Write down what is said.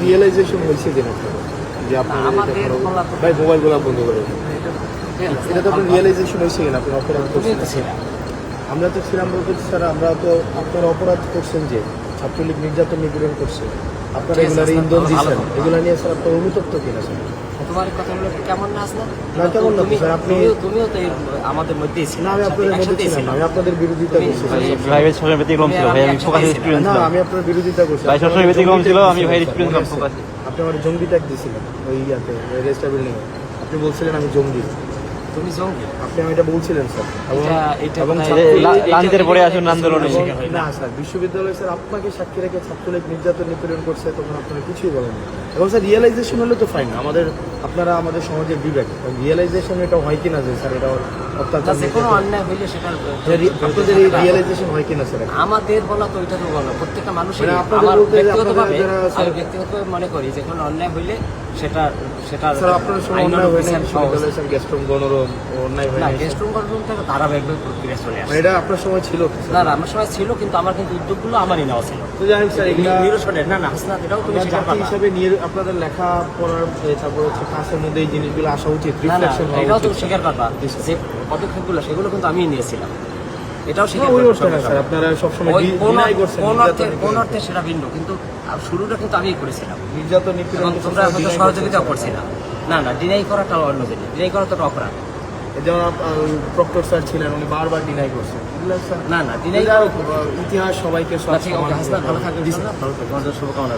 Realisation হয়েছে কিনা যে আপনার ভাই মোবাইলগুলো বন্ধ করে এটা তো আপনার রিয়েলাইজেশন হয়েছে কিনা আপনি অপরাধ করছেন? আমরা তো ছিলাম বলতে স্যার আমরা তো আপনারা অপরাধ করছেন যে ছাত্রলীগ নির্যাতন নিপীড়ন করছে আপনারা এগুলার ইন্ধন দিচ্ছেন এগুলো নিয়ে স্যার আপনার অনুতপ্ত কিনা স্যার? তোমার কথাগুলো কেমন না আসলে না কেমন না স্যার আপনি তুমিও তো আমাদের মধ্যেই ছিল না আমি আপনাদের মধ্যে ছিলাম আমি আপনাদের বিরোধিতা করছি ভাই সবসময় ব্যতিক্রম ছিল ভাই, আমি ফোকাস স্টুডেন্ট না ছিলাম। আমি আপনার বিরোধিতা করছি ভাই সবসময় ব্যতিক্রম ছিল, আমি ভাই স্টুডেন্ট ছিলাম ফোকাস। আপনি আমার জঙ্গি ট্যাগ দিয়েছিলেন ওই ইয়াতে রেজিস্টার বিল্ডিং এ আপনি বলছিলেন আমি জঙ্গি তুমি জঙ্গি আপনি আমি এটা বলছিলেন স্যার এবং লাঞ্চের পরে আসুন আন্দোলনে। না স্যার বিশ্ববিদ্যালয় স্যার আপনাকে সাক্ষী রেখে ছাত্রলীগ নির্যাতন নিপীড়ন করছে তখন আপনারা কিছুই বলেন না। এবং স্যার রিয়েলাইজেশন হলে তো ফাইন আমাদের আপনারা আমাদের সমাজের বিবেক রিয়েলাইজেশন এটা হয় কিনা যে স্যার এটা অত্যাচার যে কোনো অন্যায় হইলে সেটার আপনাদের এই রিয়েলাইজেশন হয় কিনা স্যার? আমাদের বলা তো ওইটা তো বলা প্রত্যেকটা মানুষের মানে আপনাদের বলতে আমি ব্যক্তিগতভাবে মনে করি যে কোনো অন্যায় হইলে সেটা স্যার আপনার সময় অন্যায় হয় না বিশ্ববিদ্যালয় স্যার গেস্টরুম গণরুম অন্যায় হয় না না গেস্টরুম গণরুমটা ধারাবাহিকভাবে প্রক্রিয়া চলে আসে। এটা আপনার সময় ছিল না না আমার সময় ছিল কিন্তু আমার কিন্তু উদ্যোগগুলো আমারই নেওয়া ছিল। তো জানেন স্যার এগুলা নিরসনের না না হাসনাত এটাও তুমি স্বীকার জাতি করবা হিসাবে নিয়ে আপনাদের লেখা পড়ার তারপর হচ্ছে ক্লাসের মধ্যে এই জিনিসগুলো আসা উচিত না না রিফ্লেকশন হওয়া এটাও তুমি উচিত স্বীকার করবা যে পদক্ষেপগুলো সেগুলো কিন্তু আমিই নিয়েছিলাম, এটাও স্বীকার ওই করবা। অর্থে না স্যার আপনারা সবসময় ডিনাই করছেন কোন অর্থে সেটা ভিন্ন কিন্তু শুরুটা কিন্তু আমিই করেছিলাম নির্যাতন নিপীড়ন এবং তোমরা হয়তো সহযোগিতা করছিলাম। না না ডিনাই করাটা অন্য জিনিস, ডিনাই করা তো একটা অপরাধ। যেমন প্রক্টর স্যার ছিলেন উনি বারবার ডিনাই করছেন না না ডিনাই ইতিহাস সবাইকে সব ঠিক আছে হাসনা ভালো থাকবে, ভালো থাকবে, তোমাদের শুভকামনা।